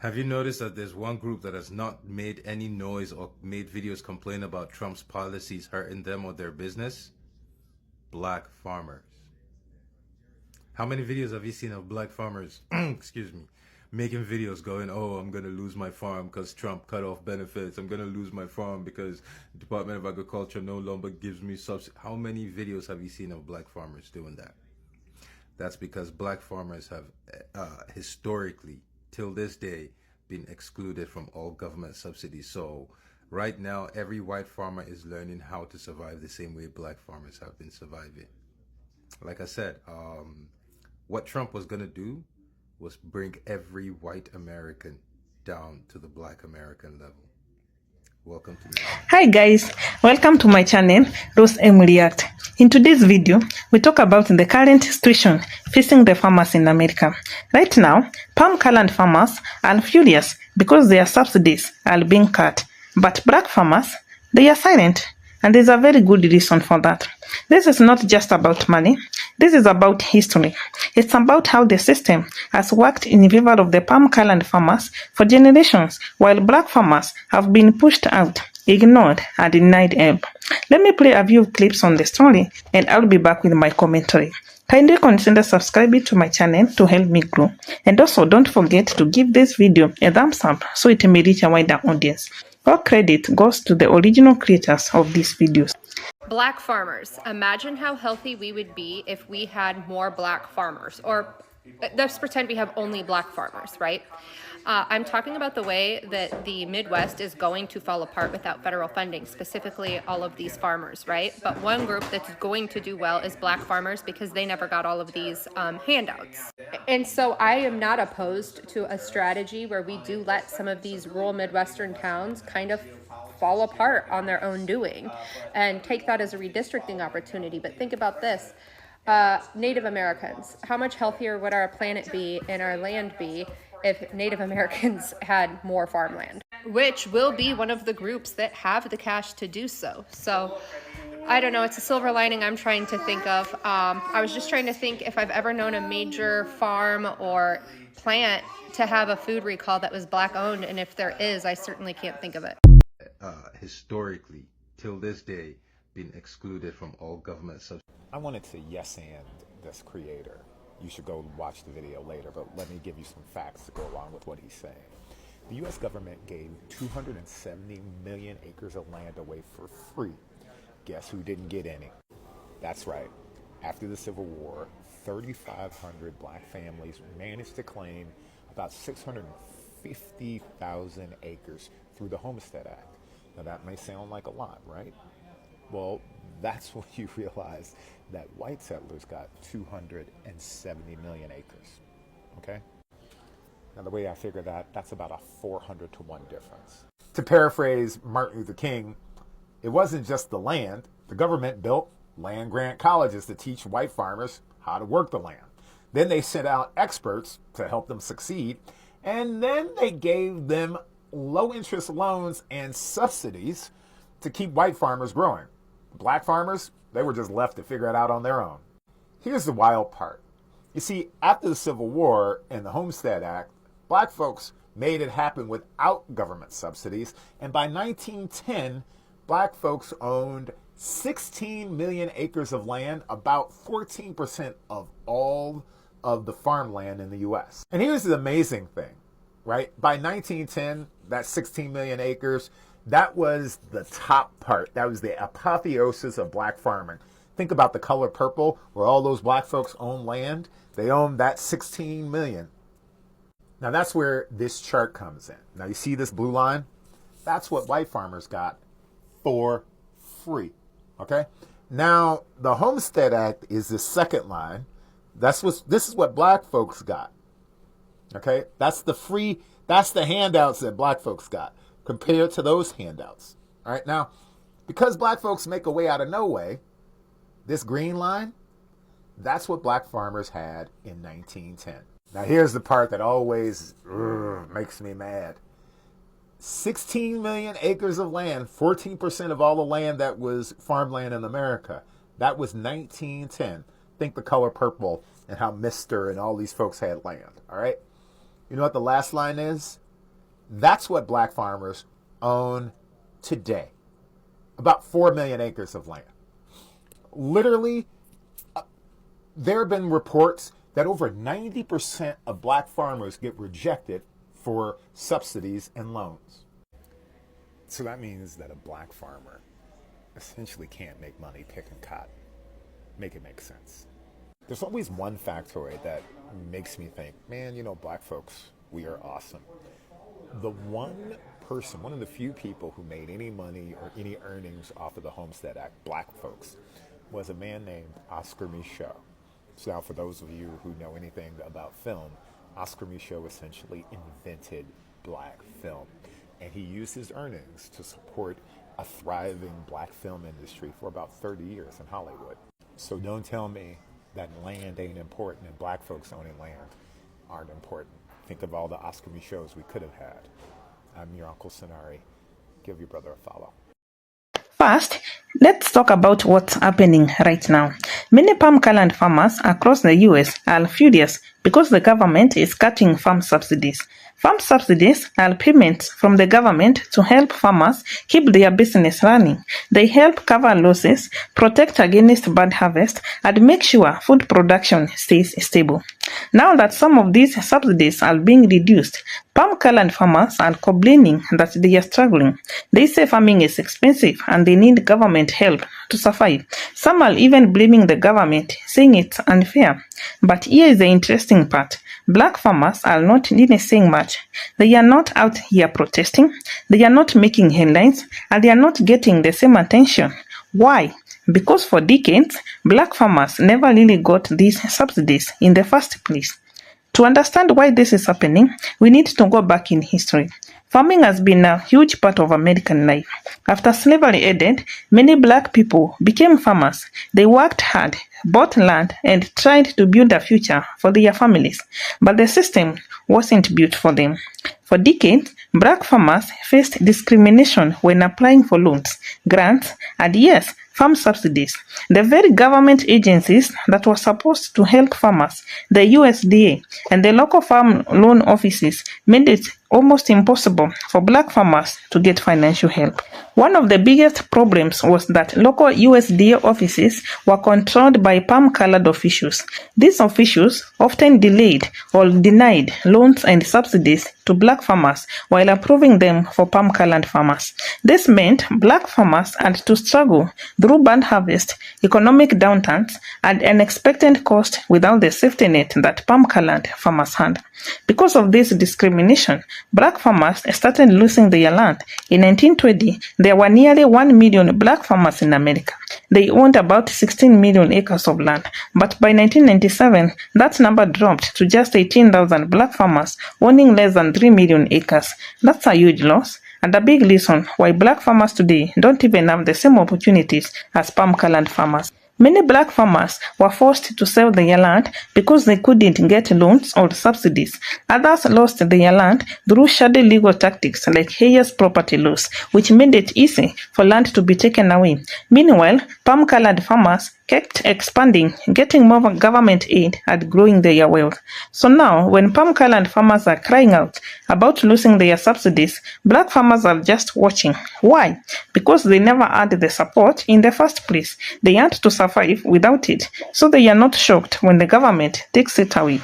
Have you noticed that there's one group that has not made any noise or made videos complain about Trump's policies hurting them or their business? Black farmers. How many videos have you seen of black farmers, excuse me, making videos going, oh, I'm going to lose my farm because Trump cut off benefits. I'm going to lose my farm because Department of Agriculture no longer gives me subsidy. How many videos have you seen of black farmers doing that? That's because black farmers have historically, till this day, been excluded from all government subsidies. So right now, every white farmer is learning how to survive the same way black farmers have been surviving. Like I said, what Trump was going to do was bring every white American down to the black American level. Welcome to me. Hi guys, welcome to my channel, Rose M React. In today's video, we talk about the current situation facing the farmers in America. Right now, palm kernel farmers are furious because their subsidies are being cut. But black farmers, they are silent. And there's a very good reason for that. This is not just about money. This is about history. It's about how the system has worked in favor of the palm kernel farmers for generations, while black farmers have been pushed out, ignored, and denied help. Let me play a few clips on the story, and I'll be back with my commentary. Kindly consider subscribing to my channel to help me grow. And also don't forget to give this video a thumbs up so it may reach a wider audience. All credit goes to the original creators of these videos. Black farmers. Imagine how healthy we would be if we had more black farmers. Or let's pretend we have only black farmers, right? I'm talking about the way that the Midwest is going to fall apart without federal funding, specifically all of these farmers, right? But one group that's going to do well is black farmers because they never got all of these handouts. And so I am not opposed to a strategy where we do let some of these rural Midwestern towns kind of fall apart on their own doing and take that as a redistricting opportunity. But think about this. Native Americans, how much healthier would our planet be and our land be if Native Americans had more farmland, which will be one of the groups that have the cash to do so. So I don't know, it's a silver lining I'm trying to think of. I was just trying to think if I've ever known a major farm or plant to have a food recall that was black owned, and if there is, I certainly can't think of it. Historically, till this day, been excluded from all government subsidies. I wanted to yes and this creator. You should go watch the video later, but let me give you some facts to go along with what he's saying. The U.S. government gave 270 million acres of land away for free. Guess who didn't get any? That's right. After the Civil War, 3,500 black families managed to claim about 650,000 acres through the Homestead Act. Now that may sound like a lot, right? Well, that's when you realize that white settlers got 270 million acres, okay? Now the way I figure that, that's about a 400 to 1 difference. To paraphrase Martin Luther King, it wasn't just the land. The government built land-grant colleges to teach white farmers how to work the land. Then they sent out experts to help them succeed, and then they gave them low-interest loans and subsidies to keep white farmers growing. Black farmers, they were just left to figure it out on their own. Here's the wild part. You see, after the Civil War and the Homestead Act, black folks made it happen without government subsidies, and by 1910, black folks owned 16 million acres of land, about 14% of all of the farmland in the U.S. And here's the amazing thing, right? By 1910, that 16 million acres, that was the top part. That was the apotheosis of black farming. Think about the color purple, where all those black folks own land. They own that 16 million. Now that's where this chart comes in. Now you see this blue line? That's what white farmers got for free, okay? Now the Homestead Act is the second line. This is what black folks got, okay? That's the handouts that black folks got compared to those handouts. All right, now, because black folks make a way out of no way, this green line, that's what black farmers had in 1910. Now, here's the part that always makes me mad. 16 million acres of land, 14% of all the land that was farmland in America. That was 1910. Think the color purple and how Mr. and all these folks had land, all right? You know what the last line is? That's what black farmers own today. About 4 million acres of land. Literally, there have been reports that over 90% of black farmers get rejected for subsidies and loans. So that means that a black farmer essentially can't make money picking cotton. Make it make sense. There's always one factoid that makes me think, man, you know, black folks, we are awesome. The one person, one of the few people who made any money or any earnings off of the Homestead Act, black folks, was a man named Oscar Micheaux. So now for those of you who know anything about film, Oscar Micheaux essentially invented black film. And he used his earnings to support a thriving black film industry for about 30 years in Hollywood. So don't tell me that land ain't important and black folks owning land aren't important. Think of all the Oscar Micheaux we could have had. I'm your Uncle Sonari. Give your brother a follow. First, let's talk about what's happening right now. Many palm kernel farmers across the US are furious because the government is cutting farm subsidies. Farm subsidies are payments from the government to help farmers keep their business running. They help cover losses, protect against bad harvest, and make sure food production stays stable. Now that some of these subsidies are being reduced, palm kernel farmers are complaining that they are struggling. They say farming is expensive and they need government help to survive. Some are even blaming the government, saying it's unfair. But here is the interesting part. Black farmers are not really saying much. They are not out here protesting, they are not making headlines, and they are not getting the same attention. Why? Because for decades, black farmers never really got these subsidies in the first place. To understand why this is happening, we need to go back in history. Farming has been a huge part of American life. After slavery ended, many black people became farmers. They worked hard, bought land, and tried to build a future for their families. But the system wasn't built for them. For decades, black farmers faced discrimination when applying for loans, grants, and yes, farm subsidies. The very government agencies that were supposed to help farmers, the USDA, and the local farm loan offices made it almost impossible for black farmers to get financial help. One of the biggest problems was that local USDA offices were controlled by palm-colored officials. These officials often delayed or denied loans and subsidies to black farmers while approving them for palm-colored farmers. This meant black farmers had to struggle through bad harvest, economic downturns, and unexpected costs without the safety net that palm-colored farmers had. Because of this discrimination, black farmers started losing their land. In 1920, there were nearly 1 million black farmers in America. They owned about 16 million acres of land. But by 1997, that number dropped to just 18,000 black farmers owning less than 3 million acres. That's a huge loss, and a big reason why black farmers today don't even have the same opportunities as palm-colored farmers. Many black farmers were forced to sell their land because they couldn't get loans or subsidies. Others lost their land through shady legal tactics like Hayes property laws, which made it easy for land to be taken away. Meanwhile, palm-colored farmers kept expanding, getting more government aid and growing their wealth. So now, when palm-colored farmers are crying out about losing their subsidies, black farmers are just watching. Why? Because they never had the support in the first place. They had to survive without it, so they are not shocked when the government takes it away.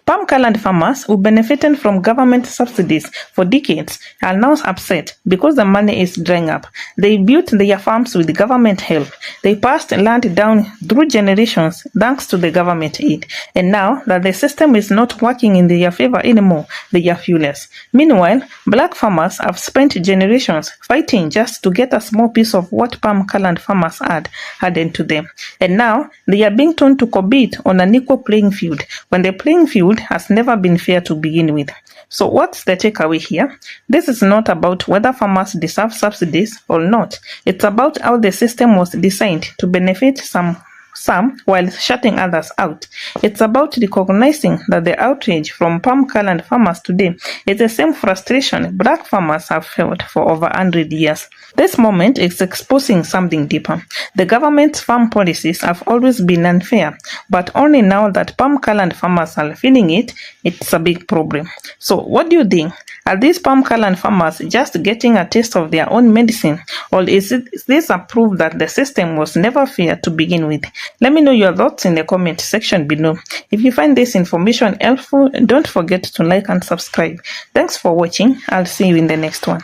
Palm-colored farmers who benefited from government subsidies for decades are now upset because the money is drying up. They built their farms with government help. They passed land down through generations thanks to the government aid. And now that the system is not working in their favor anymore, they are furious. Meanwhile, black farmers have spent generations fighting just to get a small piece of what palm-colored farmers had added to them. And now they are being told to compete on an equal playing field when the playing field has never been fair to begin with. So what's the takeaway here? This is not about whether farmers deserve subsidies or not. It's about how the system was designed to benefit some while shutting others out. It's about recognizing that the outrage from palm-colored farmers today is the same frustration black farmers have felt for over 100 years. This moment is exposing something deeper. The government's farm policies have always been unfair, but only now that palm-colored farmers are feeling it, it's a big problem. So what do you think? Are these palm kernel farmers just getting a taste of their own medicine, or is this a proof that the system was never fair to begin with? Let me know your thoughts in the comment section below. If you find this information helpful, don't forget to like and subscribe. Thanks for watching. I'll see you in the next one.